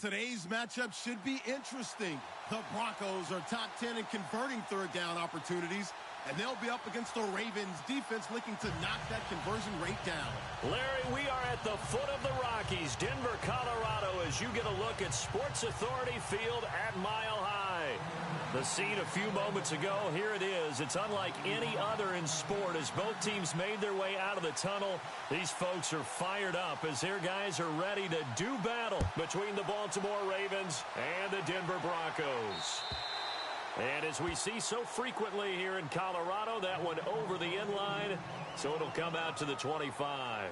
Today's matchup should be interesting. The Broncos are top 10 in converting third down opportunities, and they'll be up against the Ravens defense looking to knock that conversion rate down. Larry, we are at the foot of the Rockies, Denver, Colorado, as you get a look at Sports Authority Field at Mile High. The scene a few moments ago, here it is. It's unlike any other in sport as both teams made their way out of the tunnel. These folks are fired up as their guys are ready to do battle between the Baltimore Ravens and the Denver Broncos. And as we see so frequently here in Colorado, that one over the end line, so it'll come out to the 25.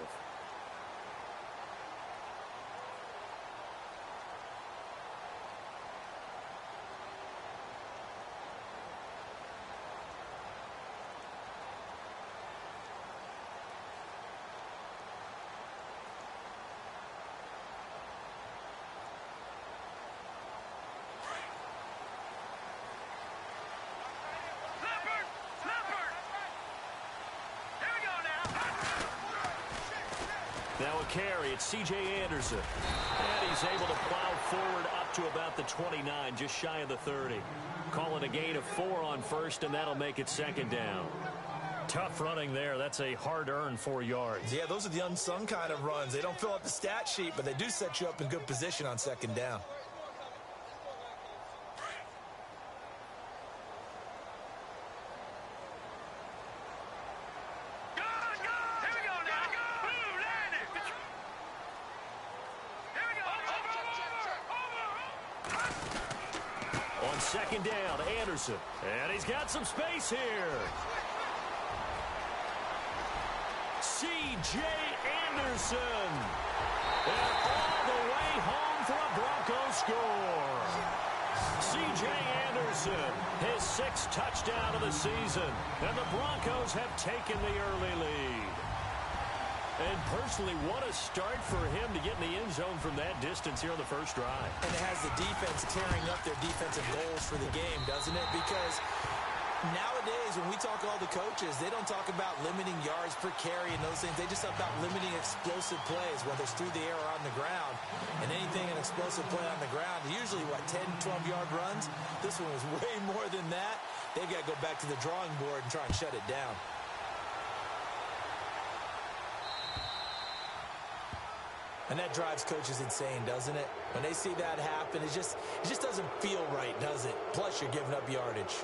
Now a carry, it's C.J. Anderson. And he's able to plow forward up to about the 29, just shy of the 30. Calling a gain of 4 on first, and that'll make it second down. Tough running there. That's a hard-earned 4 yards. Yeah, those are the unsung kind of runs. They don't fill up the stat sheet, but they do set you up in good position on second down. Second down, Anderson. And he's got some space here. C.J. Anderson. And all the way home for a Broncos score. C.J. Anderson, his 6th touchdown of the season. And the Broncos have taken the early lead. And personally, what a start for him to get in the end zone from that distance here on the first drive. And it has the defense tearing up their defensive goals for the game, doesn't it? Because nowadays, when we talk to all the coaches, they don't talk about limiting yards per carry and those things. They just talk about limiting explosive plays, whether it's through the air or on the ground. And anything an explosive play on the ground, usually, 10, 12-yard runs? This one was way more than that. They've got to go back to the drawing board and try and shut it down. And that drives coaches insane, doesn't it? When they see that happen, it just doesn't feel right, does it? Plus, you're giving up yardage.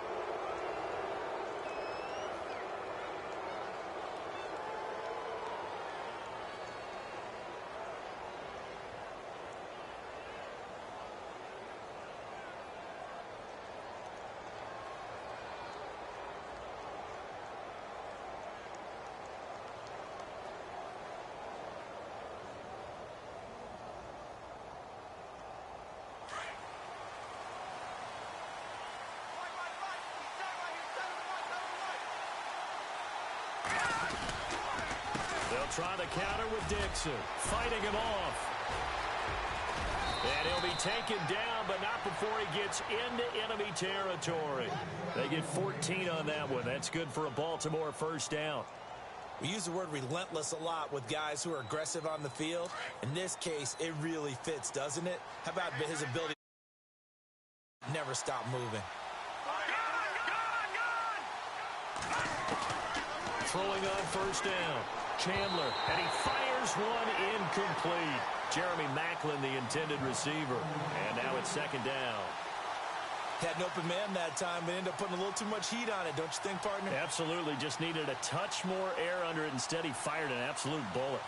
Trying to counter with Dixon, fighting him off. And he'll be taken down, but not before he gets into enemy territory. They get 14 on that one. That's good for a Baltimore first down. We use the word relentless a lot with guys who are aggressive on the field. In this case, it really fits, doesn't it? How about his ability to never stop moving? Throwing on first down. Chandler, and he fires one incomplete. Jeremy Maclin, the intended receiver. And now it's second down. Had an open man that time, but ended up putting a little too much heat on it, don't you think, partner? Absolutely. Just needed a touch more air under it. Instead, he fired an absolute bullet.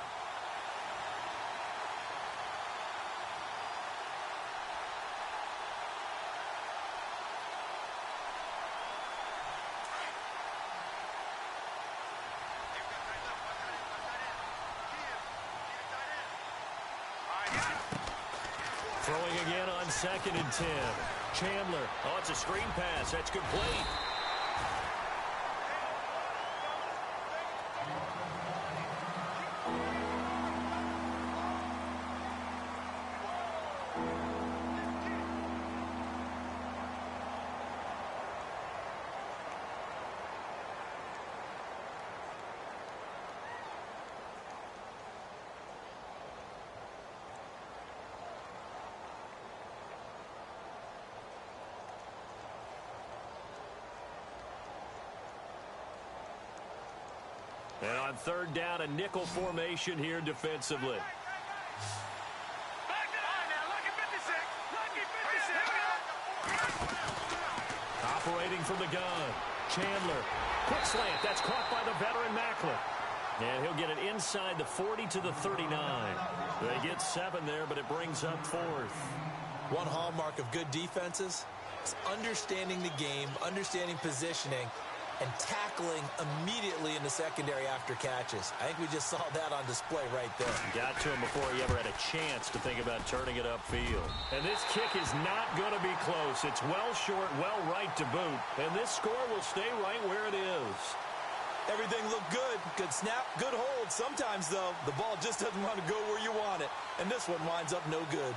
Throwing again on 2nd and 10. Chandler. Oh, it's a screen pass. That's complete. And on third down, a nickel formation here defensively. Operating from the gun. Chandler. Quick slant. That's caught by the veteran Maclin. And he'll get it inside the 40 to the 39. They get 7 there, but it brings up 4th. One hallmark of good defenses is understanding the game, understanding positioning, and tackling immediately in the secondary after catches. I think we just saw that on display right there. Got to him before he ever had a chance to think about turning it upfield. And this kick is not going to be close. It's well short, well right to boot. And this score will stay right where it is. Everything looked good. Good snap, good hold. Sometimes, though, the ball just doesn't want to go where you want it. And this one winds up no good.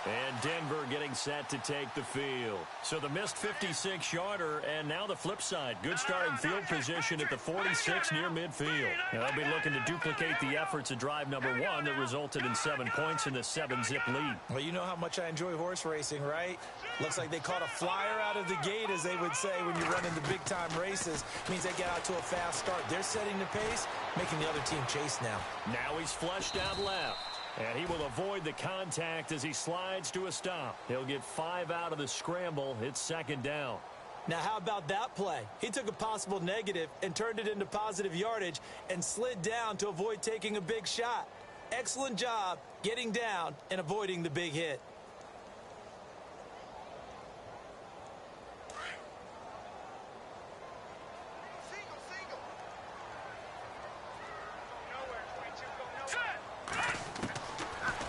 And Denver getting set to take the field. So the missed 56-yarder, and now the flip side. Good starting field position at the 46 near midfield. And they'll be looking to duplicate the efforts of drive number 1 that resulted in 7 points in the 7-zip lead. Well, you know how much I enjoy horse racing, right? Looks like they caught a flyer out of the gate, as they would say when you run into big-time races. Means they get out to a fast start. They're setting the pace, making the other team chase now. Now he's flushed out left. And he will avoid the contact as he slides to a stop. He'll get 5 out of the scramble. It's 2nd down. Now, how about that play? He took a possible negative and turned it into positive yardage and slid down to avoid taking a big shot. Excellent job getting down and avoiding the big hit.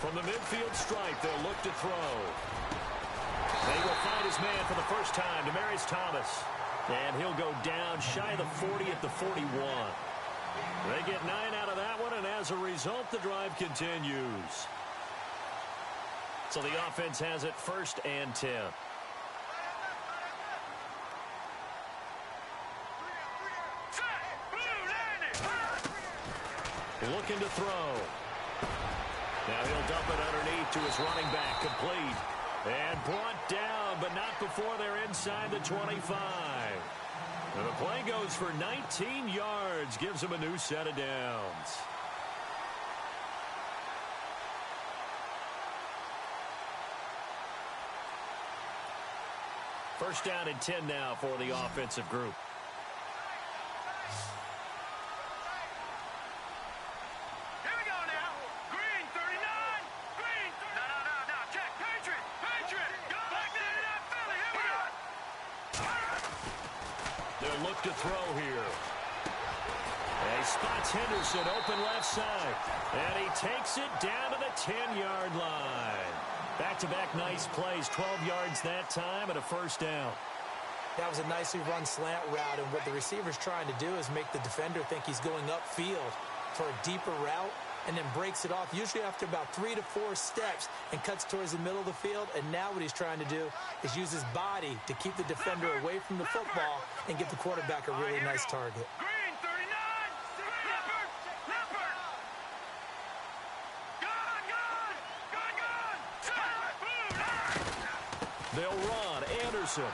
From the midfield stripe, they'll look to throw. They will find his man for the first time, Demaryius Thomas. And he'll go down shy of the 40 at the 41. They get 9 out of that one, and as a result, the drive continues. So the offense has it 1st and 10. Looking to throw. Now he'll dump it underneath to his running back, complete. And brought down, but not before they're inside the 25. And the play goes for 19 yards, gives him a new set of downs. First down and 10 now for the offensive group. To throw here. And he spots Henderson open left side. And he takes it down to the 10-yard line. Back-to-back nice plays. 12 yards that time and a 1st down. That was a nicely run slant route, and what the receiver's trying to do is make the defender think he's going upfield for a deeper route, and then breaks it off, usually after about 3 to 4 steps, and cuts towards the middle of the field. And now what he's trying to do is use his body to keep the defender away from the football and get the quarterback a really nice target. Green, 39, Leopard. Gun. They'll run. Anderson.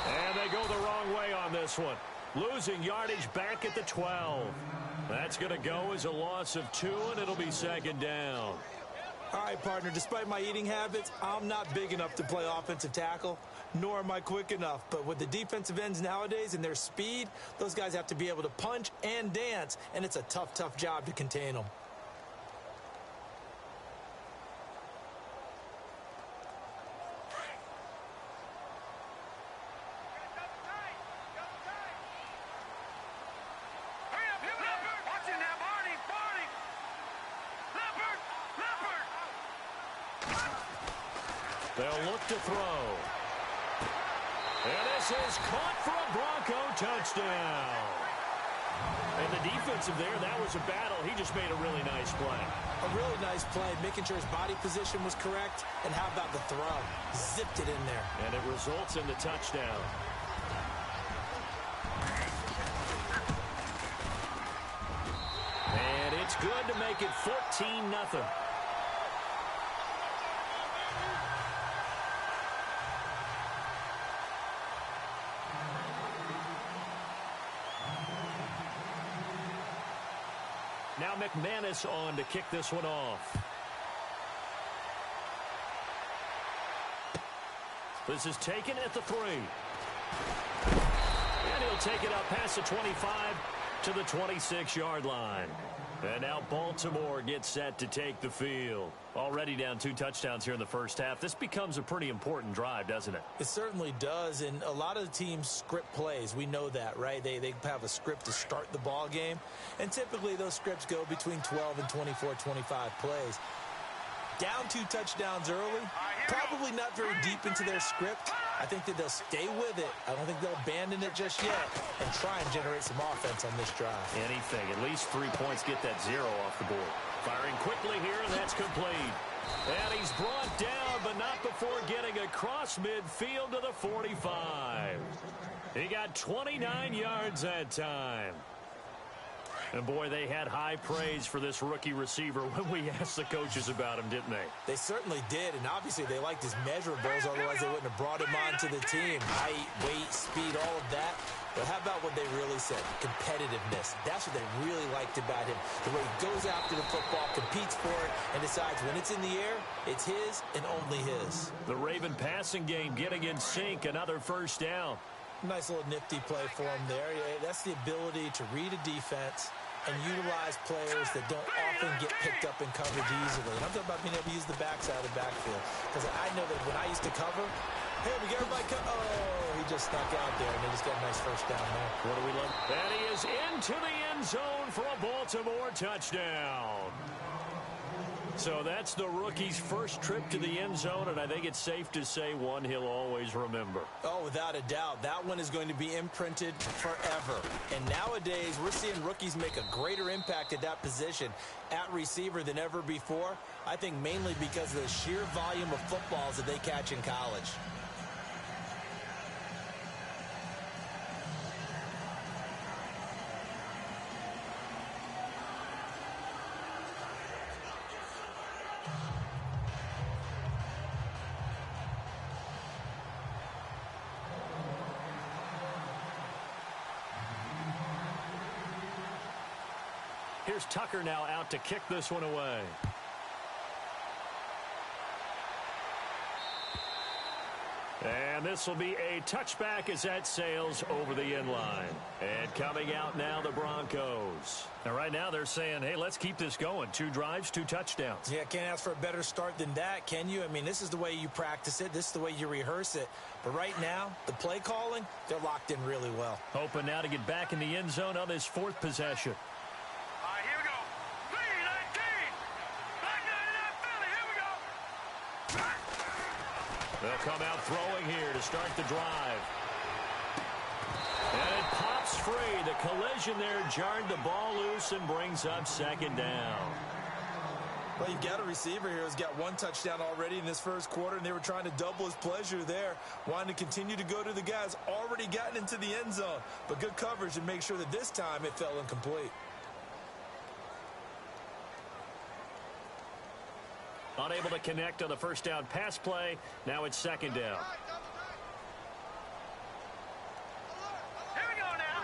And they go the wrong way on this one. Losing yardage back at the 12. That's going to go as a loss of 2, and it'll be 2nd down. All right, partner, despite my eating habits, I'm not big enough to play offensive tackle, nor am I quick enough. But with the defensive ends nowadays and their speed, those guys have to be able to punch and dance, and it's a tough, tough job to contain them. They'll look to throw. And this is caught for a Bronco touchdown. And the defensive there, that was a battle. He just made a really nice play. A really nice play, making sure his body position was correct. And how about the throw? Zipped it in there. And it results in the touchdown. And it's good to make it 14-0. Now McManus on to kick this one off. This is taken at the 3. And he'll take it up past the 25 to the 26-yard line. And now Baltimore gets set to take the field. Already down 2 touchdowns here in the first half. This becomes a pretty important drive, doesn't it? It certainly does, and a lot of the teams script plays. We know that, right? They have a script to start the ball game, and typically those scripts go between 12 and 24, 25 plays. Down 2 touchdowns early, probably not very deep into their script. I think that they'll stay with it. I don't think they'll abandon it just yet and try and generate some offense on this drive. Anything. At least 3 points, get that 0 off the board. Firing quickly here, and that's complete. And he's brought down, but not before getting across midfield to the 45. He got 29 yards that time. And, boy, they had high praise for this rookie receiver when we asked the coaches about him, didn't they? They certainly did, and obviously they liked his measurables, otherwise they wouldn't have brought him onto the team. Height, weight, speed, all of that. But how about what they really said? Competitiveness. That's what they really liked about him. The way he goes after the football, competes for it, and decides when it's in the air, it's his and only his. The Raven passing game getting in sync, another first down. Nice little nifty play for him there. That's the ability to read a defense and utilize players that don't often get picked up in coverage easily. And I'm talking about being able to use the backside of the backfield. Because I know that when I used to cover, hey, we get everybody oh, he just snuck out there, and they just got a nice first down there. What do we love? And he is into the end zone for a Baltimore touchdown. So that's the rookie's first trip to the end zone, and I think it's safe to say one he'll always remember. Oh, without a doubt. That one is going to be imprinted forever. And nowadays, we're seeing rookies make a greater impact at that position at receiver than ever before. I think mainly because of the sheer volume of footballs that they catch in college. Here's Tucker now out to kick this one away. And this will be a touchback as that sails over the end line. And coming out now, the Broncos. And right now they're saying, hey, let's keep this going. 2 drives, 2 touchdowns. Yeah, can't ask for a better start than that, can you? I mean, this is the way you practice it. This is the way you rehearse it. But right now, the play calling, they're locked in really well. Hoping now to get back in the end zone on this 4th possession. They'll come out throwing here to start the drive. And it pops free. The collision there jarred the ball loose and brings up 2nd down. Well, you've got a receiver here who's got 1 touchdown already in this first quarter, and they were trying to double his pleasure there, wanting to continue to go to the guys already gotten into the end zone. But good coverage to make sure that this time it fell incomplete. Unable to connect on the first down pass play. Now it's 2nd down. Here we go now.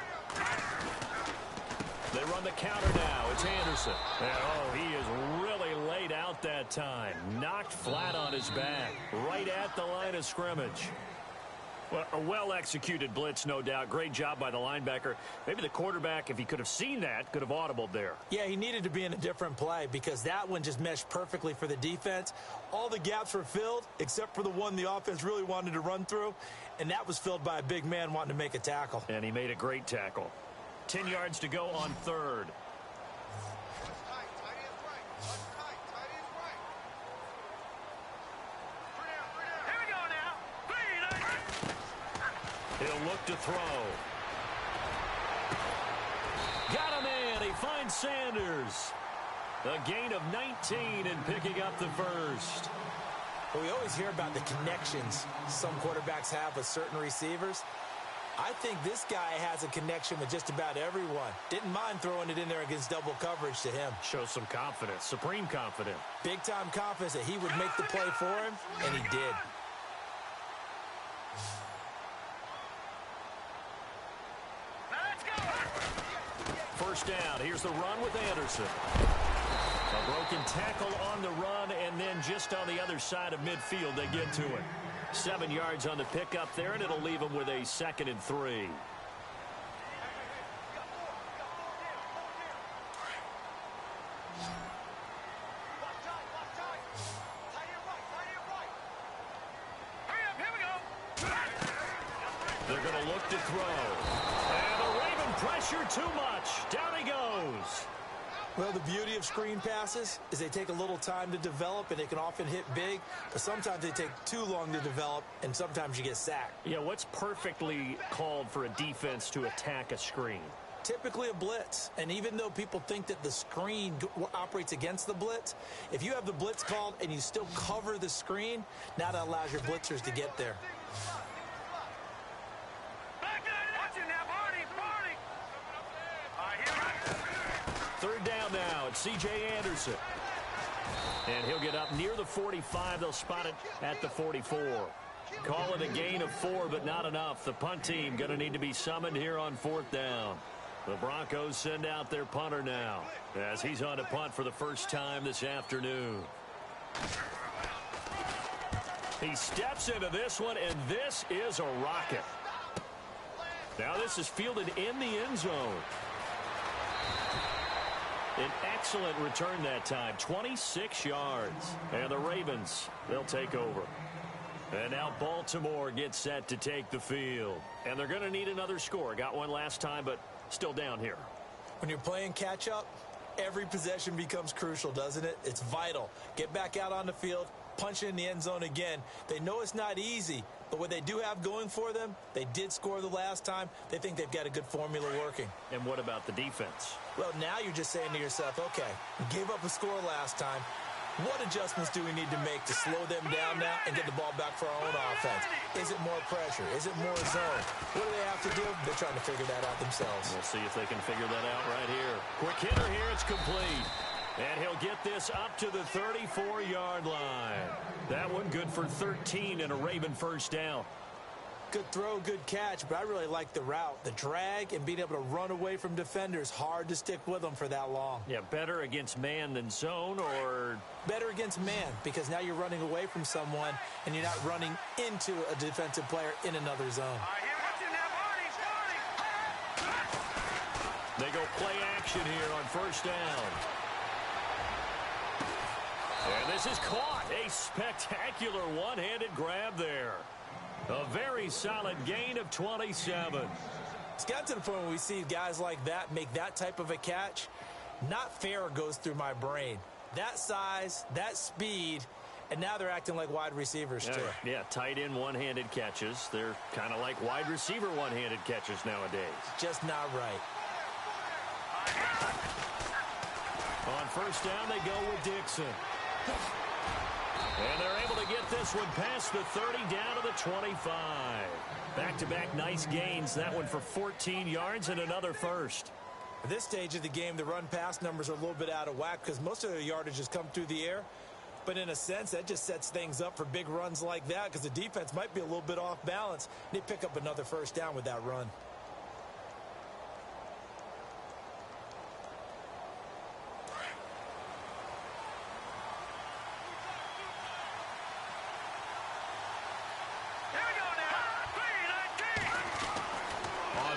They run the counter now. It's Anderson. And, oh, he is really laid out that time. Knocked flat on his back. Right at the line of scrimmage. Well, a well-executed blitz, no doubt. Great job by the linebacker. Maybe the quarterback, if he could have seen that, could have audibled there. Yeah, he needed to be in a different play because that one just meshed perfectly for the defense. All the gaps were filled except for the one the offense really wanted to run through, and that was filled by a big man wanting to make a tackle. And he made a great tackle. 10 yards to go on 3rd. He'll look to throw. Got him in. He finds Sanders. A gain of 19 and picking up the first. Well, we always hear about the connections some quarterbacks have with certain receivers. I think this guy has a connection with just about everyone. Didn't mind throwing it in there against double coverage to him. Shows some confidence, supreme confidence. Big-time confidence that he would make the play for him, and he did. first down. Here's the run with Anderson. A broken tackle on the run, and then just on the other side of midfield, they get to it. 7 yards on the pickup there, and it'll leave them with a 2nd and 3. They're going to look to throw. And the Raven pressure too much. Down he goes. Well, the beauty of screen passes is they take a little time to develop, and they can often hit big, but sometimes they take too long to develop, and sometimes you get sacked. Yeah, what's perfectly called for a defense to attack a screen? Typically a blitz, and even though people think that the screen operates against the blitz, if you have the blitz called and you still cover the screen, now that allows your blitzers to get there. Third down now. It's C.J. Anderson. And he'll get up near the 45. They'll spot it at the 44. Call it a gain of 4, but not enough. The punt team going to need to be summoned here on 4th down. The Broncos send out their punter now as he's on to punt for the first time this afternoon. He steps into this one, and this is a rocket. Now this is fielded in the end zone. An excellent return that time, 26 yards. And the Ravens, they'll take over. And now Baltimore gets set to take the field. And they're going to need another score. Got one last time, but still down here. When you're playing catch-up, every possession becomes crucial, doesn't it? It's vital. Get back out on the field, punch it in the end zone again. They know it's not easy, but what they do have going for them, they did score the last time. They think they've got a good formula working. And what about the defense? Well, now you're just saying to yourself, okay, we gave up a score last time. What adjustments do we need to make to slow them down now and get the ball back for our own offense? Is it more pressure? Is it more zone? What do they have to do? They're trying to figure that out themselves. We'll see if they can figure that out right here. Quick hitter here. It's complete. And he'll get this up to the 34-yard line. That one good for 13 and a Raven first down. Good throw, good catch, but I really like the route. The drag and being able to run away from defenders, hard to stick with them for that long. Yeah, better against man than zone, or? Better against man, because now you're running away from someone and you're not running into a defensive player in another zone. They go play action here on first down. And this is caught. A spectacular one-handed grab there. A very solid gain of 27. It's got to the point where we see guys like that make that type of a catch. Not fair goes through my brain. That size, that speed, and now they're acting like wide receivers too. Yeah, tight end one-handed catches. They're kind of like wide receiver one-handed catches nowadays. Just not right. On first down, they go with Dixon. And they're able to get this one past the 30 down to the 25. Back-to-back nice gains. That one for 14 yards and another first. At this stage of the game, the run-pass numbers are a little bit out of whack because most of their yardage has come through the air. But in a sense, that just sets things up for big runs like that because the defense might be a little bit off balance. They pick up another first down with that run.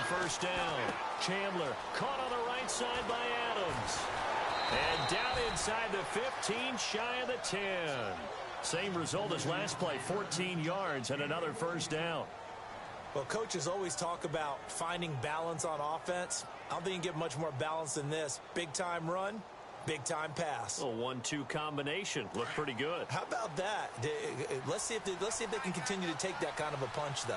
First down. Chandler caught on the right side by Adams. And down inside the 15, shy of the 10. Same result as last play, 14 yards and another first down. Well, coaches always talk about finding balance on offense. I don't think you can get much more balance than this. Big-time run, big-time pass. A 1-2 combination. Looked pretty good. How about that? Let's see if they can continue to take that kind of a punch, though.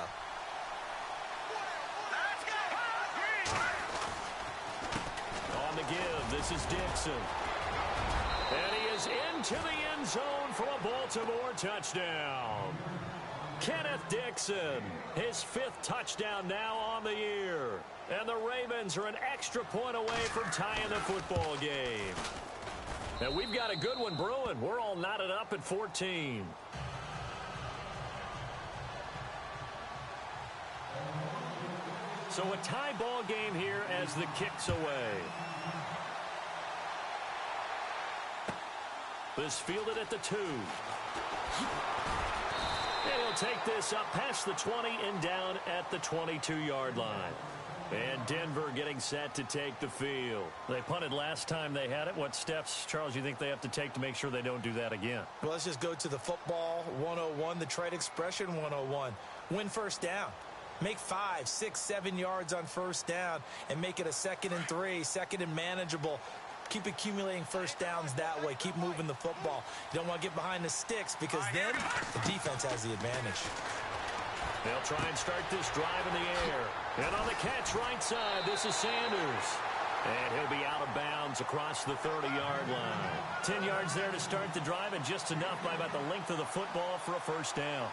On the give, this is Dixon. And he is into the end zone for a Baltimore touchdown. Kenneth Dixon, his 5th touchdown now on the year. And the Ravens are an extra point away from tying the football game. And we've got a good one brewing. We're all knotted up at 14. So a tie ball game here as the kick's away. This fielded at the 2. And he'll take this up past the 20 and down at the 22-yard line. And Denver getting set to take the field. They punted last time they had it. What steps, Charles, you think they have to take to make sure they don't do that again? Well, let's just go to the football 101, the trade expression 101. Win first down. Make 5, 6, 7 yards on first down and make it a 2nd and 3, 2nd and manageable. Keep accumulating first downs that way. Keep moving the football. You don't want to get behind the sticks because then the defense has the advantage. They'll try and start this drive in the air. And on the catch right side, this is Sanders. And he'll be out of bounds across the 30-yard line. 10 yards there to start the drive and just enough by about the length of the football for a first down.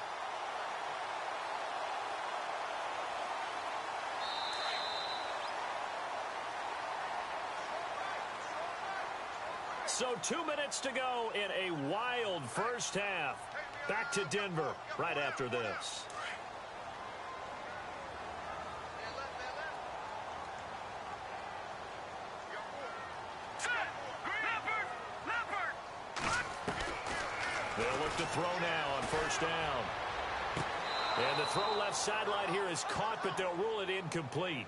So 2 minutes to go in a wild first half. Back to Denver right after this. They'll look to throw now on first down. And the throw left sideline here is caught, but they'll rule it incomplete.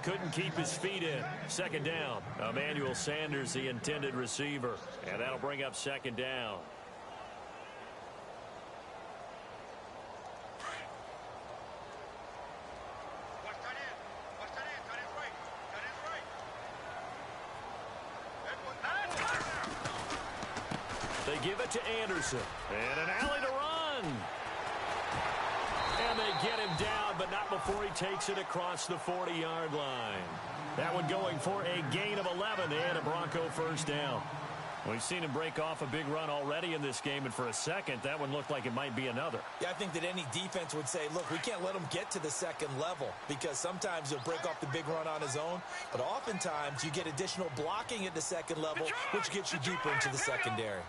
Couldn't keep his feet in. Second down. Emmanuel Sanders, the intended receiver. And that'll bring up second down. They give it to Anderson. And an alley to run. And they get him down, but not before he takes it across the 40-yard line. That one going for a gain of 11 and a Bronco first down. We've seen him break off a big run already in this game, and for a second, that one looked like it might be another. Yeah, I think that any defense would say, look, we can't let him get to the second level because sometimes he'll break off the big run on his own, but oftentimes you get additional blocking at the second level, which gets you deeper into the secondary.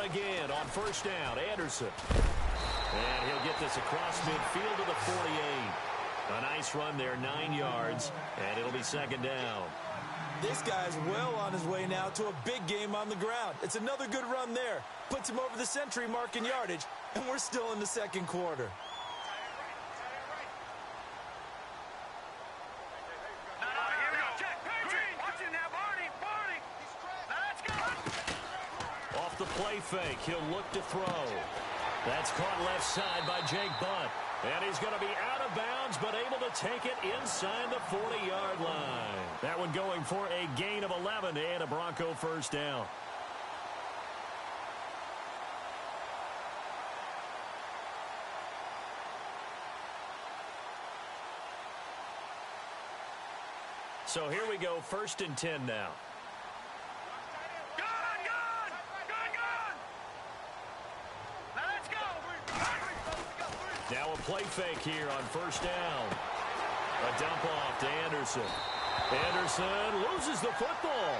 Again on first down, Anderson. And he'll get this across midfield to the 48. A nice run there, 9 yards, and it'll be second down. This guy's well on his way now to a big game on the ground. It's another good run there. Puts him over the century mark in yardage, and we're still in the second quarter. The play fake. He'll look to throw. That's caught left side by Jake Butt. And he's going to be out of bounds, but able to take it inside the 40-yard line. That one going for a gain of 11 and a Bronco first down. So here we go, 1st and 10 now. Now a play fake here on first down. A dump off to Anderson. Anderson loses the football.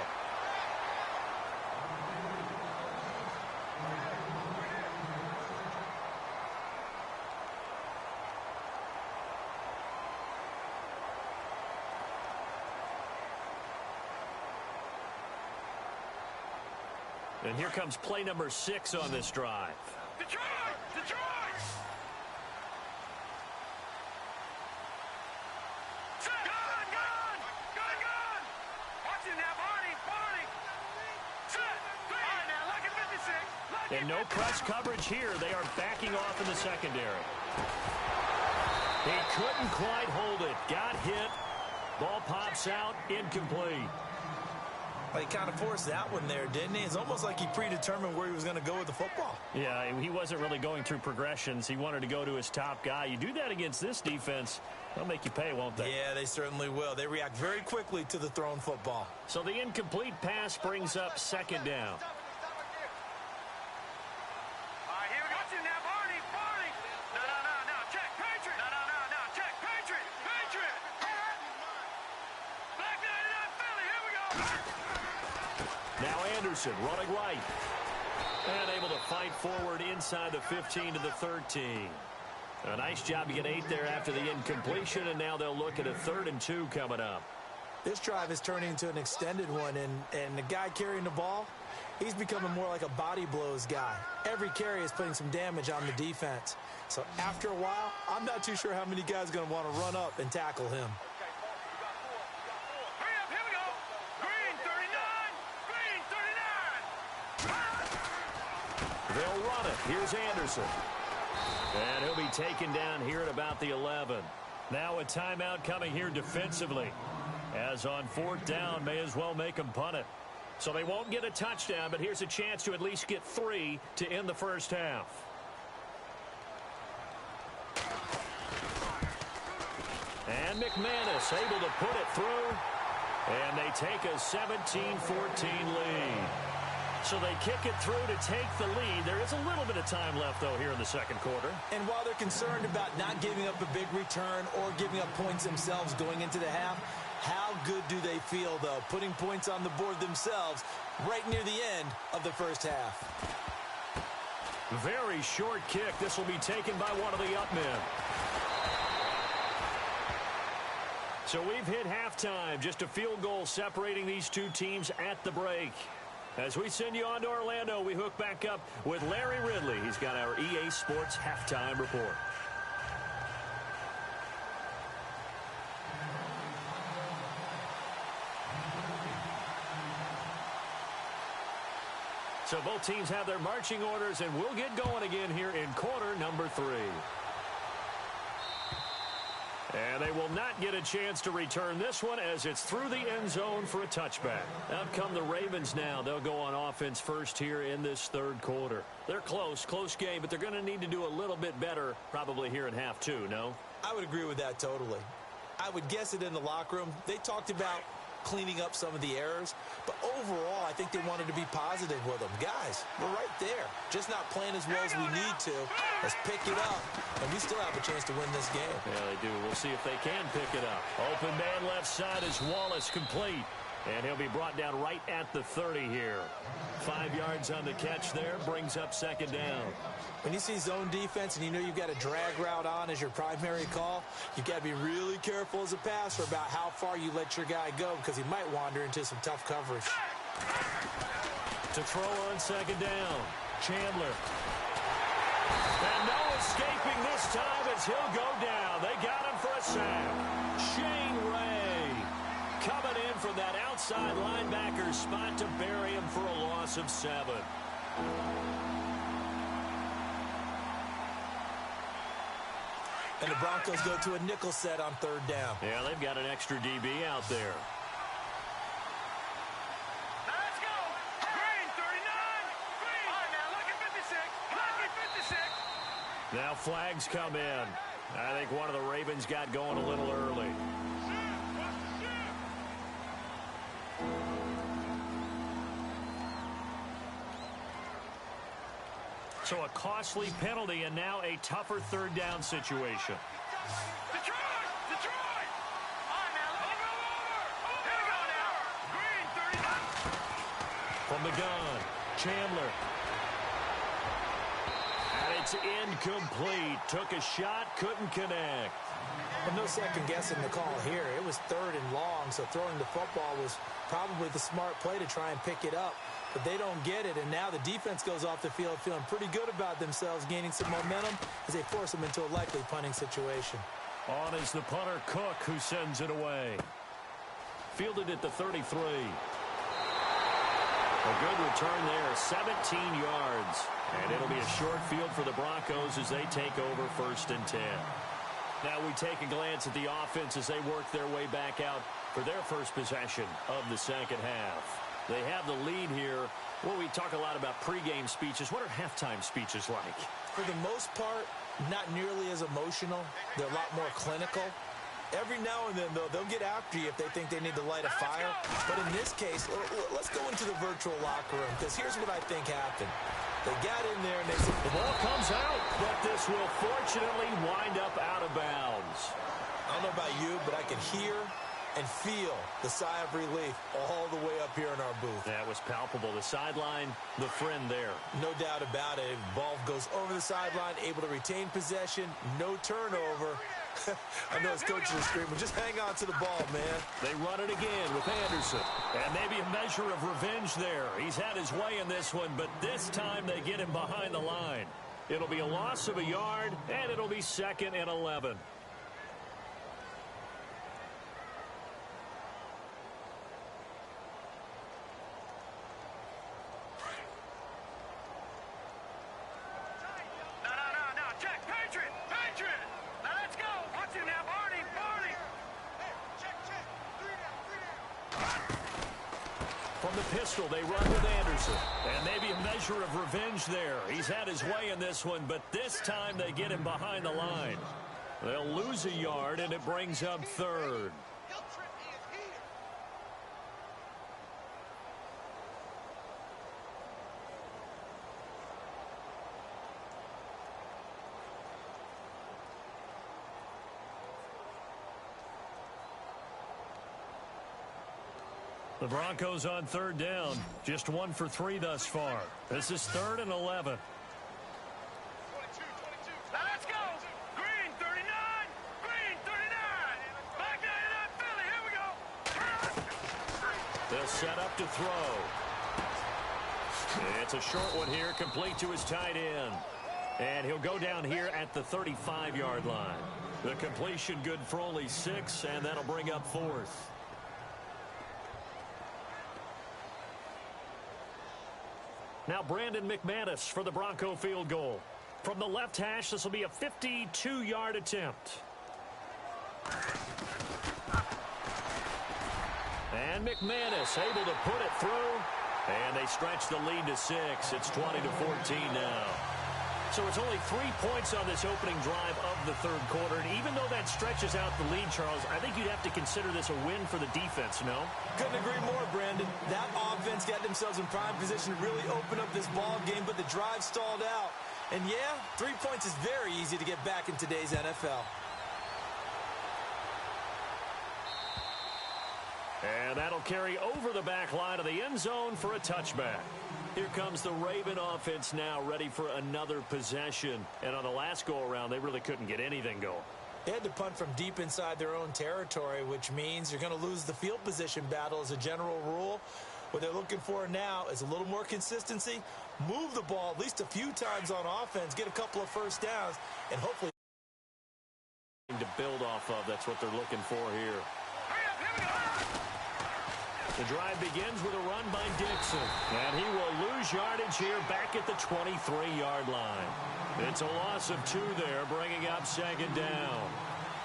And here comes play number 6 on this drive. Detroit! Detroit! And no press coverage here. They are backing off in the secondary. He couldn't quite hold it. Got hit. Ball pops out. Incomplete. Well, he kind of forced that one there, didn't he? It's almost like he predetermined where he was going to go with the football. Yeah, he wasn't really going through progressions. He wanted to go to his top guy. You do that against this defense, they'll make you pay, won't they? Yeah, they certainly will. They react very quickly to the thrown football. So the incomplete pass brings up second down. Here we go. Watch it now, Barney. No, check. Anderson running right. And able to fight forward inside the 15 to the 13. A nice job to get 8 there after the incompletion, and now they'll look at a 3rd and 2 coming up. This drive is turning into an extended one, and the guy carrying the ball, he's becoming more like a body blows guy. Every carry is putting some damage on the defense. So after a while, I'm not too sure how many guys are going to want to run up and tackle him. Hurry up, here we go. Green 39. Green 39. They'll run it. Here's Anderson. And he'll be taken down here at about the 11. Now a timeout coming here defensively. As on 4th down, may as well make them punt it. So they won't get a touchdown, but here's a chance to at least get 3 to end the first half. And McManus able to put it through. And they take a 17-14 lead. So they kick it through to take the lead. There is a little bit of time left, though, here in the second quarter. And while they're concerned about not giving up a big return or giving up points themselves going into the half, how good do they feel, though, putting points on the board themselves right near the end of the first half? Very short kick. This will be taken by one of the up men. So we've hit halftime. Just a field goal separating these two teams at the break. As we send you on to Orlando, we hook back up with Larry Ridley. He's got our EA Sports halftime report. So both teams have their marching orders, and we'll get going again here in quarter number 3. And they will not get a chance to return this one as it's through the end zone for a touchback. Out come the Ravens now. They'll go on offense first here in this third quarter. They're close game, but they're going to need to do a little bit better probably here in half 2, no? I would agree with that totally. I would guess it in the locker room. They talked about cleaning up some of the errors, but overall I think they wanted to be positive with them. Guys, we're right there, just not playing as well as we need to. Let's pick it up, and we still have a chance to win this game. Yeah, they do. We'll see if they can pick it up. Open man left side is Wallace, complete, and he'll be brought down right at the 30 here. 5 yards on the catch there, brings up second down. When you see zone defense and you know you've got a drag route on as your primary call, you've got to be really careful as a passer about how far you let your guy go because he might wander into some tough coverage. To throw on second down, Chandler. And no escaping this time as he'll go down. They got him for a sack. Shane Ray coming in from that outside linebacker spot to bury him for a loss of 7. And the Broncos go to a nickel set on third down. Yeah, they've got an extra DB out there. Let's go. Green 39. Green. All right, now look at 56. Look at 56. Now flags come in. I think one of the Ravens got going a little early. So a costly penalty and now a tougher third down situation. Detroit. Detroit. All right, now over. Here we go now. Green 39. From the gun, Chandler. And it's incomplete. Took a shot, couldn't connect. Well, no second guessing the call here. It was third and long, so throwing the football was probably the smart play to try and pick it up. But they don't get it, and now the defense goes off the field feeling pretty good about themselves, gaining some momentum as they force them into a likely punting situation. On is the punter, Cook, who sends it away. Fielded at the 33. A good return there, 17 yards. And it'll be a short field for the Broncos as they take over 1st and 10. Now we take a glance at the offense as they work their way back out for their first possession of the second half. They have the lead here. Well, we talk a lot about pregame speeches. What are halftime speeches like? For the most part, not nearly as emotional. They're a lot more clinical. Every now and then, though, they'll get after you if they think they need to light a fire. But in this case, let's go into the virtual locker room, because here's what I think happened. They got in there and they said, the ball comes out, but this will fortunately wind up out of bounds. I don't know about you, but I could hear and feel the sigh of relief all the way up here in our booth. That was palpable. The sideline, the friend there. No doubt about it. Ball goes over the sideline, able to retain possession, no turnover. I know his coaches are screaming, just hang on to the ball, man. They run it again with Anderson. And maybe a measure of revenge there. He's had his way in this one, but this time they get him behind the line. It'll be a loss of a yard, and it'll be 2nd and 11. From the pistol, they run with Anderson. And maybe a measure of revenge there. He's had his way in this one, but this time they get him behind the line. They'll lose a yard, and it brings up 3rd. The Broncos on 3rd down. Just 1 for 3 thus far. This is 3rd and 11. Let's go. Green 39. Green 39. Back 99 Philly. Here we go. They'll set up to throw. It's a short one here, complete to his tight end. And he'll go down here at the 35-yard line. The completion good for only 6, and that'll bring up 4th. Now Brandon McManus for the Bronco field goal. From the left hash, this will be a 52-yard attempt. And McManus able to put it through. And they stretch the lead to 6. It's 20-14 now. So it's only 3 points on this opening drive of the 3rd quarter. And even though that stretches out the lead, Charles, I think you'd have to consider this a win for the defense, no? Couldn't agree more, Brandon. That offense got themselves in prime position to really open up this ball game, but the drive stalled out. And yeah, 3 points is very easy to get back in today's NFL. And that'll carry over the back line of the end zone for a touchback. Here comes the Raven offense now, ready for another possession. And on the last go-around, they really couldn't get anything going. They had to punt from deep inside their own territory, which means you're going to lose the field position battle as a general rule. What they're looking for now is a little more consistency, move the ball at least a few times on offense, get a couple of first downs, and hopefully to build off of. That's what they're looking for here. The drive begins with a run by Dixon. And he will lose yardage here back at the 23-yard line. It's a loss of 2 there, bringing up 2nd down.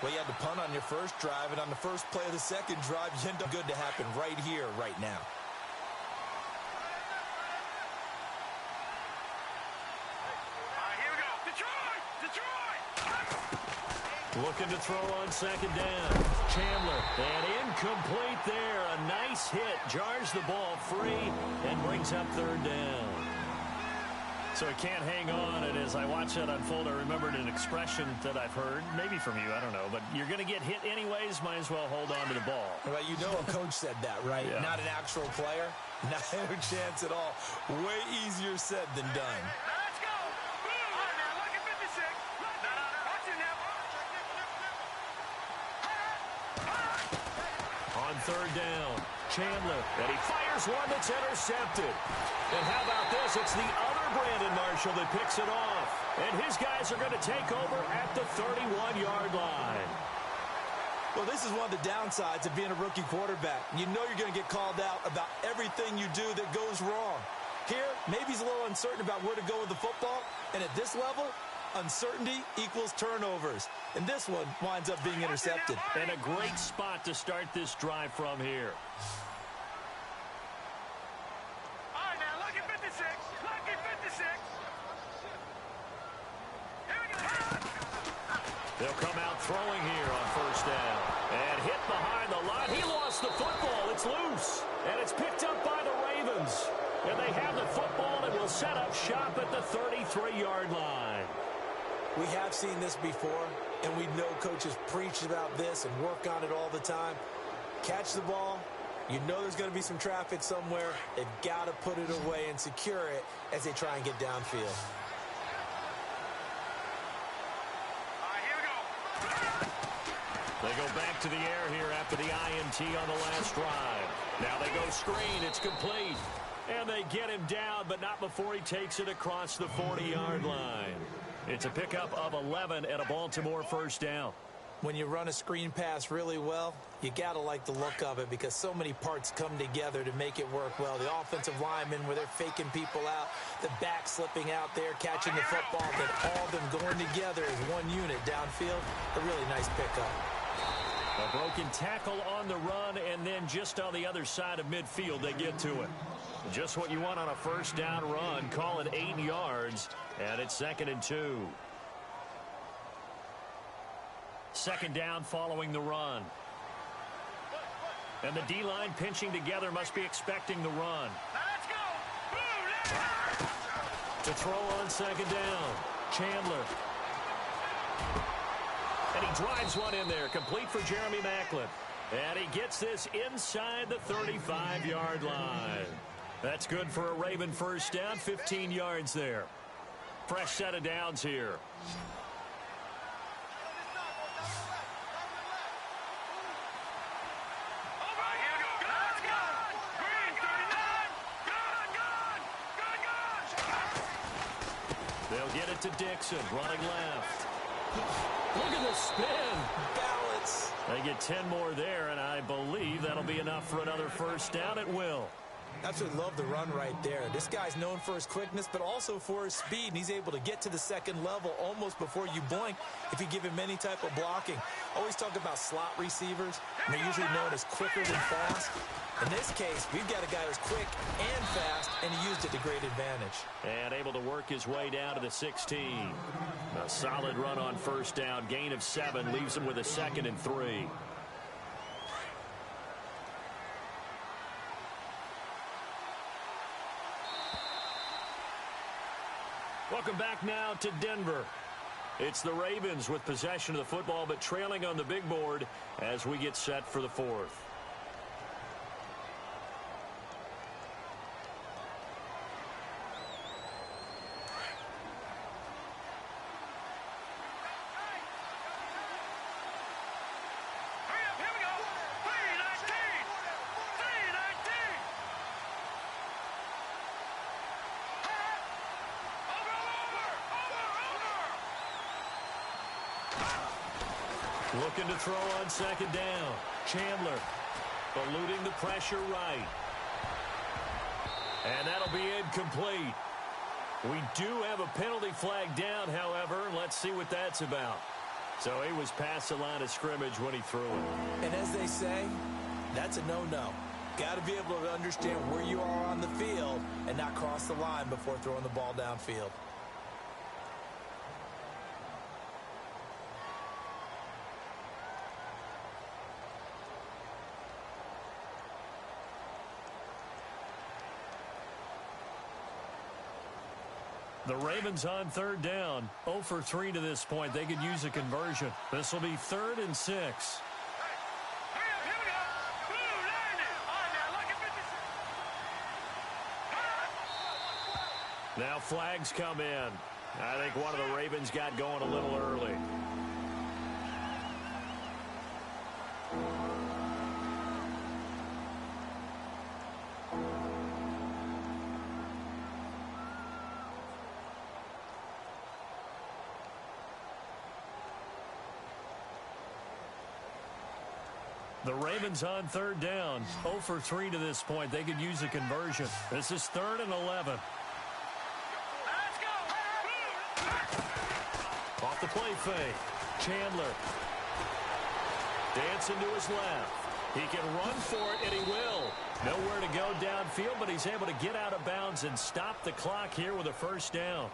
Well, you had to punt on your first drive, and on the first play of the second drive, you end up good to happen right here, right now. Here we go. Detroit! Detroit! Looking to throw on 2nd down. Chandler, and incomplete there. A nice hit, jars the ball free, and brings up 3rd down. So he can't hang on, and as I watch that unfold, I remembered an expression that I've heard, maybe from you, I don't know, but you're going to get hit anyways, might as well hold on to the ball. Well, you know a coach said that, right? Yeah. Not an actual player. Not a chance at all. Way easier said than done. Let's go. All right, now, look at 56. Watch it now. On 3rd down, Chandler, and he fires one that's intercepted. And how about this? It's the other Brandon Marshall that picks it off. And his guys are going to take over at the 31-yard line. Well, this is one of the downsides of being a rookie quarterback. You know you're going to get called out about everything you do that goes wrong. Here, maybe he's a little uncertain about where to go with the football. And at this level, uncertainty equals turnovers. And this one winds up being intercepted. And a great spot to start this drive from here. All right, now, look at 56. Look at 56. Here we go. They'll come out throwing here on 1st down. And hit behind the line. He lost the football. It's loose. And it's picked up by the Ravens. And they have the football and will set up shop at the 33-yard line. We have seen this before, and we know coaches preach about this and work on it all the time. catch the ball. You know there's going to be some traffic somewhere. They've got to put it away and secure it as they try and get downfield. They go back to the air here after the INT on the last drive. Now they go screen. It's complete. And they get him down, but not before he takes it across the 40-yard line. It's a pickup of 11 and a Baltimore first down. When you run a screen pass really well, you got to like the look of it because so many parts come together to make it work well. The offensive linemen where they're faking people out, the back slipping out there, catching the football, then all of them going together as one unit downfield. A really nice pickup. A broken tackle on the run, and then just on the other side of midfield, they get to it. Just what you want on a first down run. Call it 8 yards, and it's 2nd and 2. Second down following the run. And the D-line pinching together must be expecting the run. Let's go. To throw on second down, Chandler. And he drives one in there, complete for Jeremy Maclin. And he gets this inside the 35-yard line. That's good for a Raven first down, 15 yards there. Fresh set of downs here. They'll get it to Dixon, running left. Look at the spin. Balance. They get 10 more there, and I believe that'll be enough for another first down at will. Absolutely love the run right there. This guy's known for his quickness, but also for his speed, and he's able to get to the second level almost before you blink if you give him any type of blocking. Always talk about slot receivers, and they're usually known as quicker than fast. In this case, we've got a guy who's quick and fast, and he used it to great advantage. And able to work his way down to the 16. A solid run on first down. Gain of 7 leaves him with a 2nd and 3. Welcome back now to Denver. It's the Ravens with possession of the football, but trailing on the big board as we get set for the 4th. Looking to throw on second down. Chandler eluding the pressure right. And that'll be incomplete. We do have a penalty flag down, however. Let's see what that's about. So he was past the line of scrimmage when he threw it. And as they say, that's a no-no. Got to be able to understand where you are on the field and not cross the line before throwing the ball downfield. The Ravens on third down. 0 for 3 to this point. They could use a conversion. This will be 3rd and 6. Now flags come in. I think one of the Ravens got going a little early. The Ravens on third down. 0 for 3 to this point. They could use a conversion. This is 3rd and 11. Off the play fake. Chandler. Dancing to his left. He can run for it, and he will. Nowhere to go downfield, but he's able to get out of bounds and stop the clock here with a first down.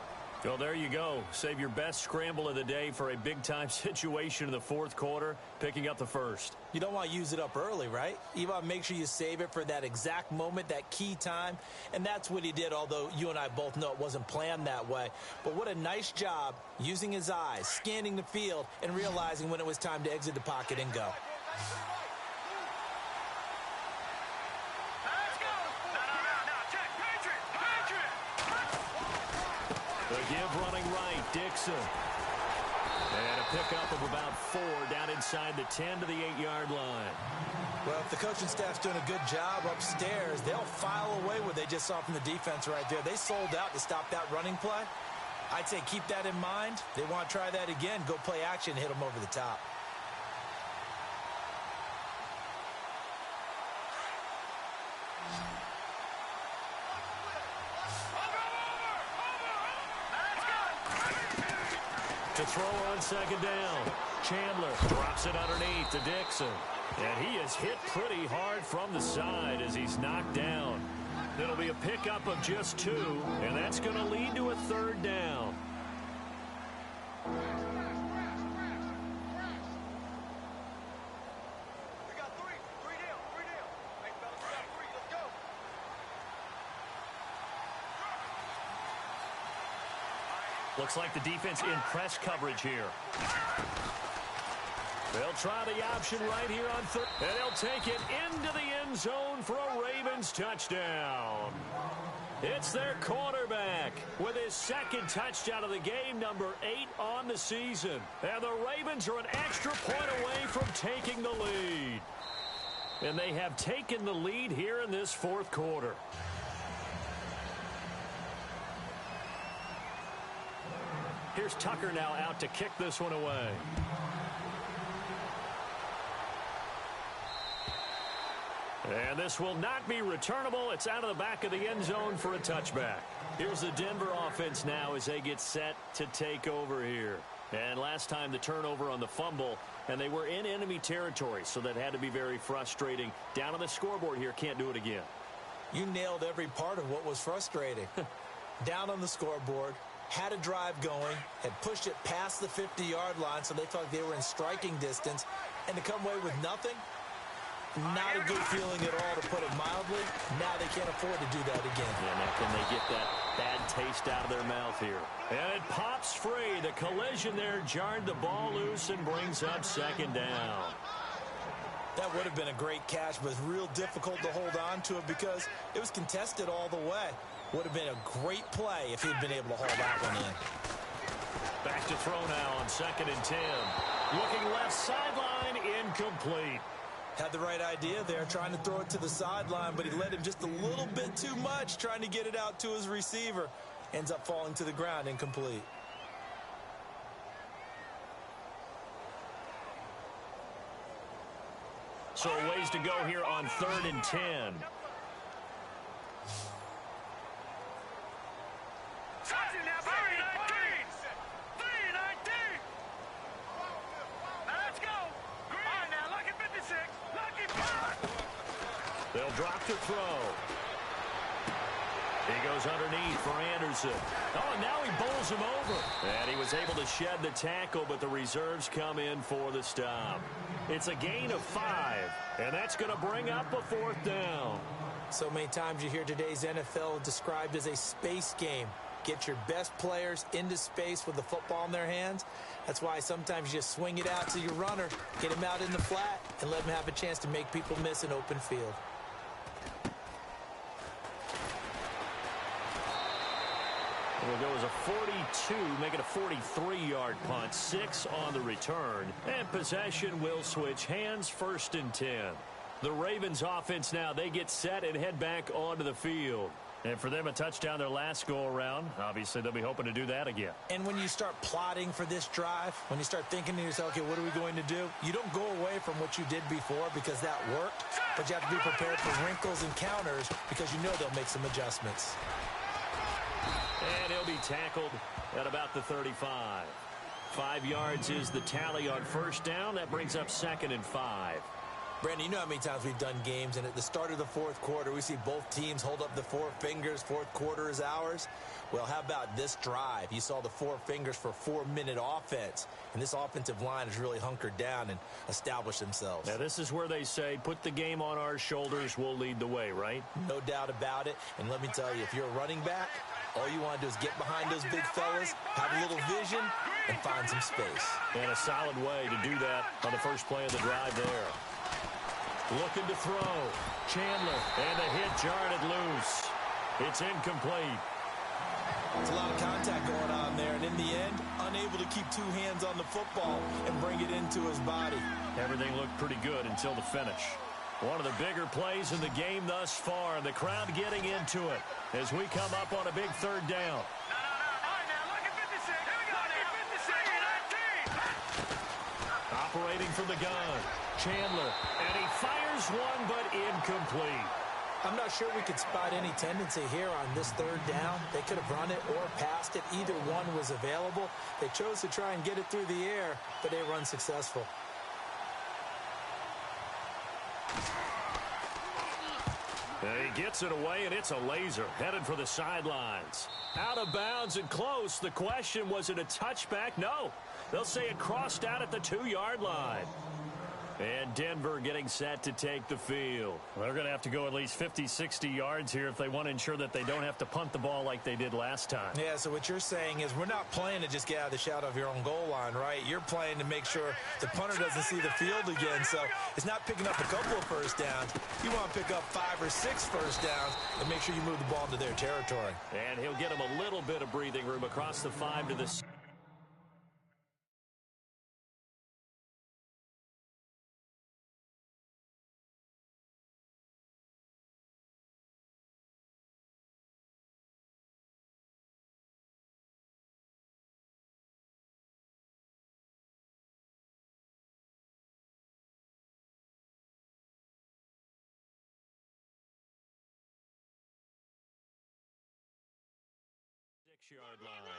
Well, there you go. Save your best scramble of the day for a big-time situation in the 4th quarter, picking up the first. You don't want to use it up early, right? You want to make sure you save it for that exact moment, that key time. And that's what he did, although you and I both know it wasn't planned that way. But what a nice job using his eyes, scanning the field, and realizing when it was time to exit the pocket and go. The give running right, Dixon. And a pickup of about 4 down inside the 10 to the 8-yard line. Well, if the coaching staff's doing a good job upstairs, they'll file away what they just saw from the defense right there. They sold out to stop that running play. I'd say keep that in mind. They want to try that again. Go play action, hit them over the top. To throw on second down. Chandler drops it underneath to Dixon. And he is hit pretty hard from the side as he's knocked down. It'll be a pickup of just 2, and that's going to lead to a 3rd down. We got 3. 3 down. 3 down. Hey, fellas, we got 3. Let's go. Looks like the defense in press coverage here. They'll try the option right here on 3rd. And they'll take it into the end zone for a Ravens touchdown. It's their quarterback with his 2nd touchdown of the game, number 8 on the season. And the Ravens are an extra point away from taking the lead. And they have taken the lead here in this 4th quarter. Here's Tucker now out to kick this one away. And this will not be returnable. It's out of the back of the end zone for a touchback. Here's the Denver offense now as they get set to take over here. And last time the turnover on the fumble, and they were in enemy territory, so that had to be very frustrating. Down on the scoreboard here, can't do it again. You nailed every part of what was frustrating. Down on the scoreboard, had a drive going, had pushed it past the 50-yard line, so they felt like they were in striking distance, and to come away with nothing, not a good feeling at all, to put it mildly. Now they can't afford to do that again. Yeah, now can they get that bad taste out of their mouth here? And it pops free. The collision there jarred the ball loose and brings up 2nd down. That would have been a great catch, but it's real difficult to hold on to it because it was contested all the way. Would have been a great play if he'd been able to haul that one in. Back to throw now on 2nd and 10. Looking left sideline, incomplete. Had the right idea there, trying to throw it to the sideline, but he led him just a little bit too much, trying to get it out to his receiver. Ends up falling to the ground, incomplete. So a ways to go here on 3rd and 10. Touching now, 3-19. 3-19. Now let's go. Green. All right, now, lucky 56. Lucky 5. They'll drop to throw. He goes underneath for Anderson. Oh, and now he bowls him over. And he was able to shed the tackle, but the reserves come in for the stop. It's a gain of 5, and that's going to bring up a 4th down. So many times you hear today's NFL described as a space game. Get your best players into space with the football in their hands. That's why sometimes you just swing it out to your runner, get him out in the flat, and let him have a chance to make people miss an open field. We'll go as a 42, make it a 43-yard punt, 6 on the return. And possession will switch hands, 1st and 10. The Ravens offense now, they get set and head back onto the field. And for them, a touchdown their last go-around. Obviously, they'll be hoping to do that again. And when you start plotting for this drive, when you start thinking to yourself, okay, what are we going to do? You don't go away from what you did before because that worked, but you have to be prepared for wrinkles and counters because you know they'll make some adjustments. And he'll be tackled at about the 35. 5 yards is the tally on 1st down. That brings up 2nd and 5. Brandon, you know how many times we've done games, and at the start of the 4th quarter, we see both teams hold up the 4 fingers, 4th quarter is ours. Well, how about this drive? You saw the 4 fingers for 4-minute offense, and this offensive line has really hunkered down and established themselves. Now, this is where they say, put the game on our shoulders, we'll lead the way, right? No doubt about it, and let me tell you, if you're a running back, all you want to do is get behind those big fellas, have a little vision, and find some space. And a solid way to do that on the first play of the drive there. Looking to throw. Chandler, and the hit jarred it loose. It's incomplete. It's a lot of contact going on there, and in the end, unable to keep two hands on the football and bring it into his body. Everything looked pretty good until the finish. One of the bigger plays in the game thus far, and the crowd getting into it as we come up on a big third down. Operating from the gun, Chandler, and he fires one, but incomplete. I'm not sure we could spot any tendency here on this third down. They could have run it or passed it. Either one was available. They chose to try and get it through the air, but they were unsuccessful. He gets it away, and it's a laser headed for the sidelines. Out of bounds and close. The question, was it a touchback? No. They'll say it crossed out at the 2-yard line. And Denver getting set to take the field. They're going to have to go at least 50, 60 yards here if they want to ensure that they don't have to punt the ball like they did last time. Yeah, so what you're saying is we're not playing to just get out of the shadow of your own goal line, right? You're playing to make sure the punter doesn't see the field again. So it's not picking up a couple of first downs. You want to pick up 5 or 6 first downs and make sure you move the ball into their territory. And he'll get him a little bit of breathing room across the 5 to the 6. Yard line.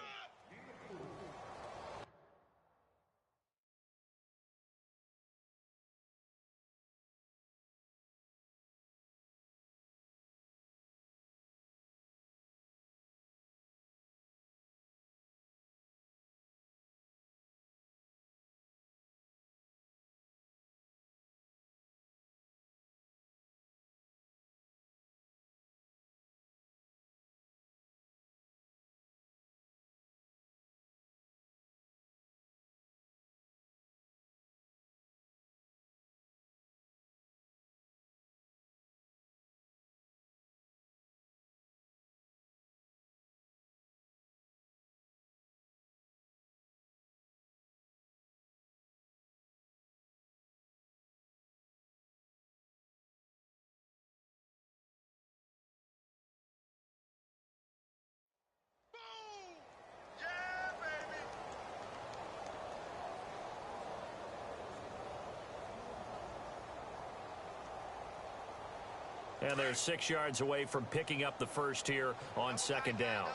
And they're 6 yards away from picking up the first here on second down.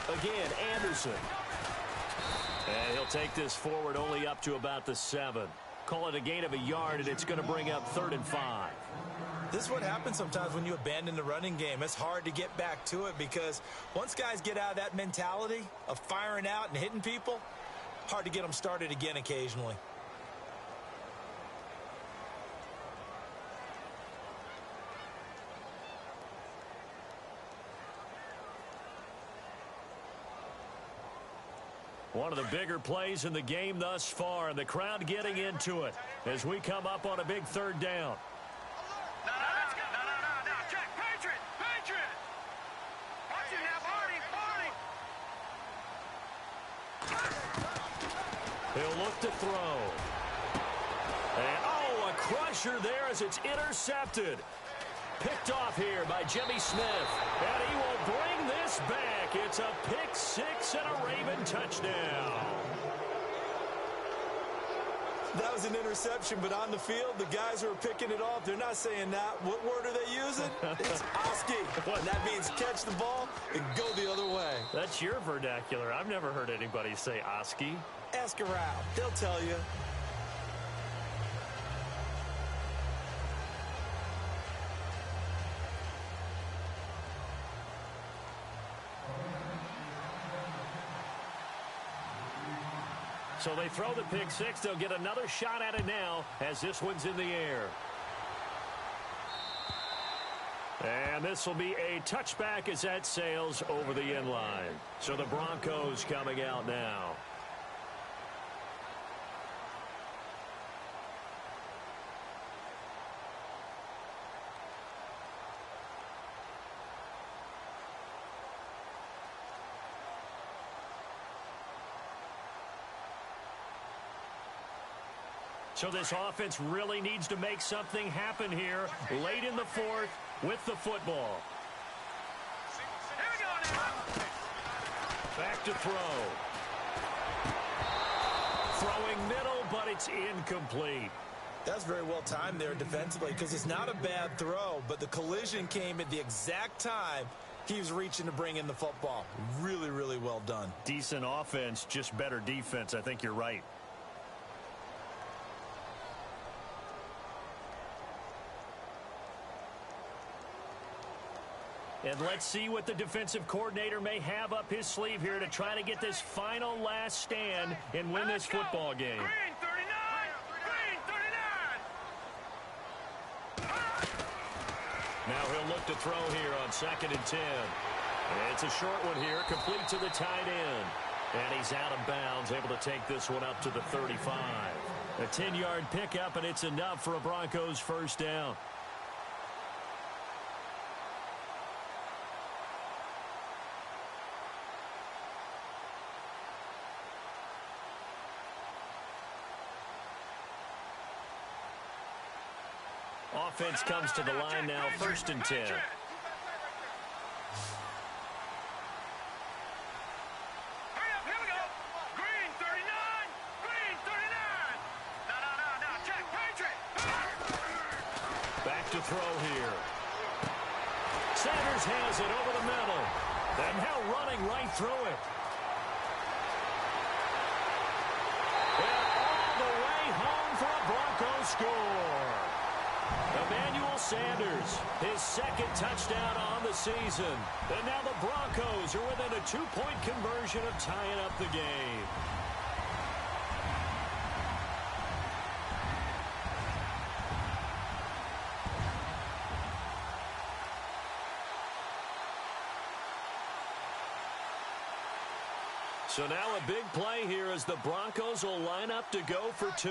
Again, Anderson. And he'll take this forward only up to about the 7. Call it a gain of a yard, and it's going to bring up 3rd and 5. This is what happens sometimes when you abandon the running game. It's hard to get back to it because once guys get out of that mentality of firing out and hitting people, hard to get them started again occasionally. One of the bigger plays in the game thus far, and the crowd getting into it as we come up on a big 3rd down. No, check, Patriot! Watch it now, Marty! He'll look to throw. And, oh, a crusher there as it's intercepted. Picked off here by Jimmy Smith. And he will bring this back. It's a pick 6 and a Raven touchdown. That was an interception, but on the field, the guys who are picking it off, they're not saying that. What word are they using? It's Oski. And that means catch the ball and go the other way. That's your vernacular. I've never heard anybody say Oski. Ask around. They'll tell you. So they throw the pick 6. They'll get another shot at it now as this one's in the air. And this will be a touchback as that sails over the end line. So the Broncos coming out now. So this offense really needs to make something happen here late in the fourth with the football. Here we go now. Back to throw. Throwing middle, but it's incomplete. That's very well timed there defensively because it's not a bad throw, but the collision came at the exact time he was reaching to bring in the football. Really, really well done. Decent offense, just better defense. I think you're right. And let's see what the defensive coordinator may have up his sleeve here to try to get this final last stand and win this football game. Green 39. Green 39. Now he'll look to throw here on 2nd and 10. It's a short one here, complete to the tight end. And he's out of bounds, able to take this one up to the 35. A 10-yard pickup, and it's enough for a Broncos first down. Offense comes to the line now, 1st and 10. Hurry up, here we go. Green 39. Green 39. No, check. Patriot. Back to throw here. Sanders has it over the middle. And now running right through it. And all the way home for a Broncos score. Emmanuel Sanders, his 2nd touchdown on the season. And now the Broncos are within a 2-point conversion of tying up the game. So now a big play here as the Broncos will line up to go for 2.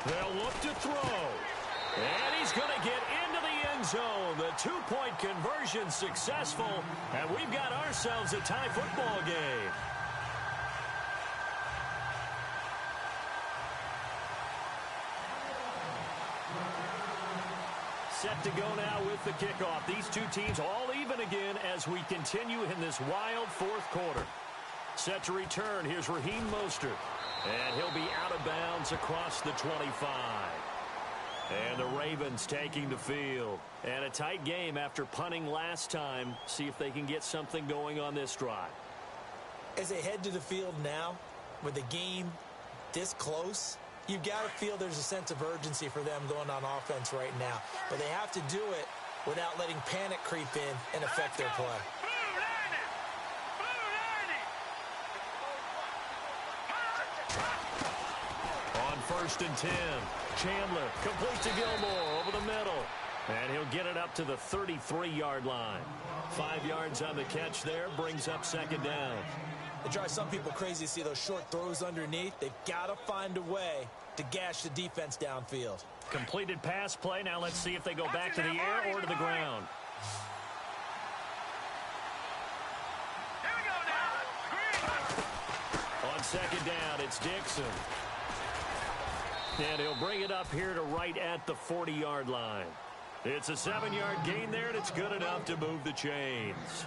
They'll look to throw. And he's going to get into the end zone. The 2-point conversion successful. And we've got ourselves a tie football game. Set to go now with the kickoff. These two teams all even again as we continue in this wild fourth quarter. Set to return. Here's Raheem Mostert. And he'll be out of bounds across the 25. And the Ravens taking the field. And a tight game after punting last time. See if they can get something going on this drive. As they head to the field now, with the game this close, you've got to feel there's a sense of urgency for them going on offense right now. But they have to do it without letting panic creep in and affect their play. On 1st and 10, Chandler complete to Gilmore over the middle. And he'll get it up to the 33-yard line. 5 yards on the catch there, brings up 2nd down. It drives some people crazy to see those short throws underneath. They've got to find a way to gash the defense downfield. Completed pass play. Now let's see if they go back to the air or to the ground. On 2nd down, it's Dixon. And he'll bring it up here to right at the 40-yard line. It's a 7-yard gain there, and it's good enough to move the chains.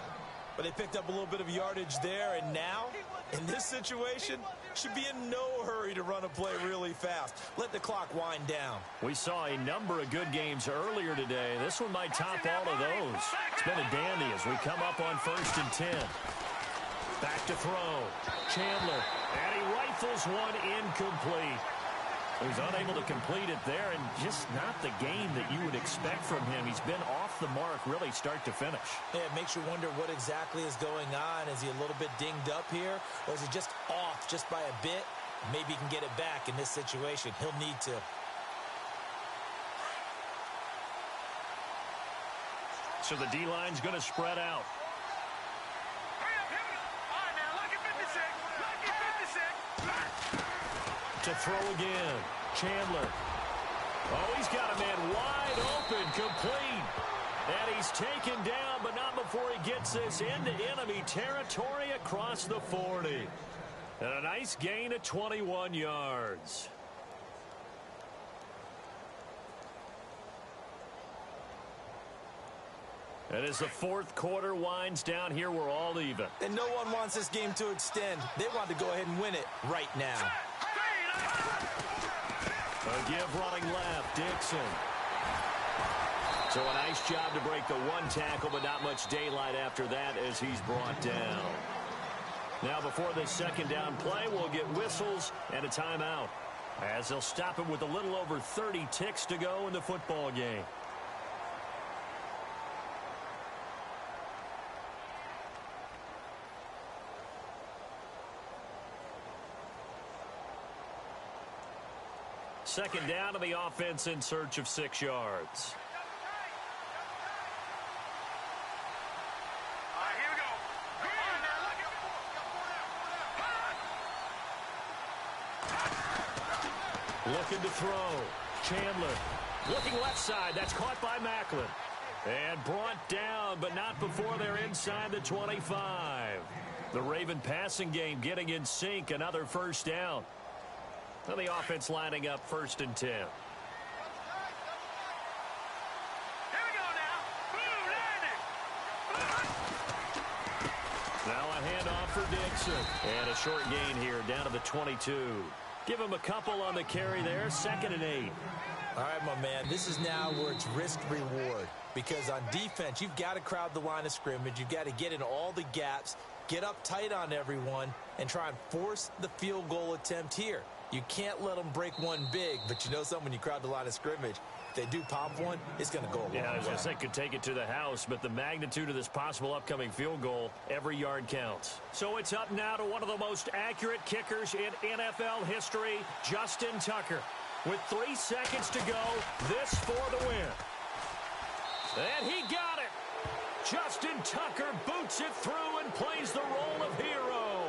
But they picked up a little bit of yardage there, and now, in this situation, should be in no hurry to run a play really fast. Let the clock wind down. We saw a number of good games earlier today. This one might top all of those. It's been a dandy as we come up on 1st and 10. Back to throw. Chandler, and he rifles one incomplete. He's unable to complete it there, and just not the game that you would expect from him. He's been off the mark really start to finish. Yeah, it makes you wonder what exactly is going on. Is he a little bit dinged up here, or is he just off just by a bit? Maybe he can get it back in this situation. He'll need to. So the D-line's going to spread out. Hurry up, here we go. All right, now, lucky 56. Lucky 56. To throw again. Chandler. Oh, he's got a man wide open, complete. And he's taken down, but not before he gets this into enemy territory across the 40. And a nice gain of 21 yards. And as the fourth quarter winds down here, we're all even. And no one wants this game to extend. They want to go ahead and win it right now. A give running left, Dixon. So a nice job to break the one tackle, but not much daylight after that as he's brought down. Now before this second down play, we'll get whistles and a timeout, as they'll stop him with a little over 30 ticks to go in the football game. Second down to the offense in search of 6 yards. Looking to throw. Chandler looking left side. That's caught by Macklin. And brought down, but not before they're inside the 25. The Raven passing game getting in sync. Another first down. Now the offense lining up 1st and 10. Now a handoff for Dixon. And a short gain here down to the 22. Give him a couple on the carry there. 2nd and 8. All right, my man, this is now where it's risk-reward. Because on defense, you've got to crowd the line of scrimmage. You've got to get in all the gaps, get up tight on everyone, and try and force the field goal attempt here. You can't let them break one big, but you know something, when you crowd the line of scrimmage, if they do pop one, it's going to go a long way. Yeah, I was going to say could take it to the house, but the magnitude of this possible upcoming field goal, every yard counts. So it's up now to one of the most accurate kickers in NFL history, Justin Tucker. With 3 seconds to go, this for the win. And he got it. Justin Tucker boots it through and plays the role of hero.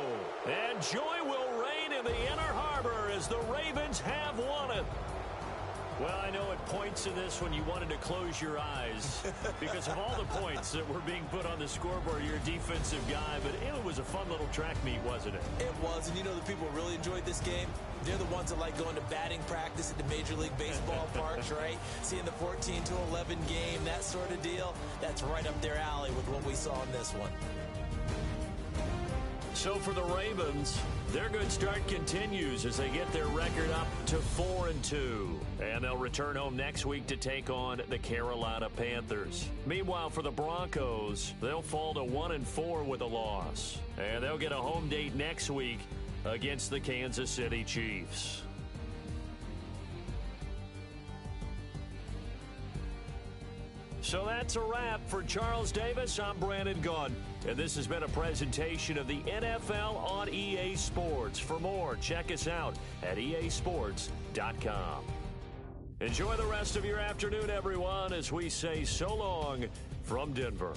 And joy will reign in the Inner Harbor as the Ravens have won it. Well, I know at points in this when you wanted to close your eyes because of all the points that were being put on the scoreboard. You're a defensive guy, but it was a fun little track meet, wasn't it? It was, and you know the people really enjoyed this game? They're the ones that like going to batting practice at the Major League Baseball parks, right? Seeing the 14-11 game, that sort of deal. That's right up their alley with what we saw in this one. So for the Ravens, their good start continues as they get their record up to 4-2. And they'll return home next week to take on the Carolina Panthers. Meanwhile, for the Broncos, they'll fall to 1-4 with a loss. And they'll get a home date next week against the Kansas City Chiefs. So that's a wrap. For Charles Davis, I'm Brandon Gaudin. And this has been a presentation of the NFL on EA Sports. For more, check us out at easports.com. Enjoy the rest of your afternoon, everyone, as we say so long from Denver.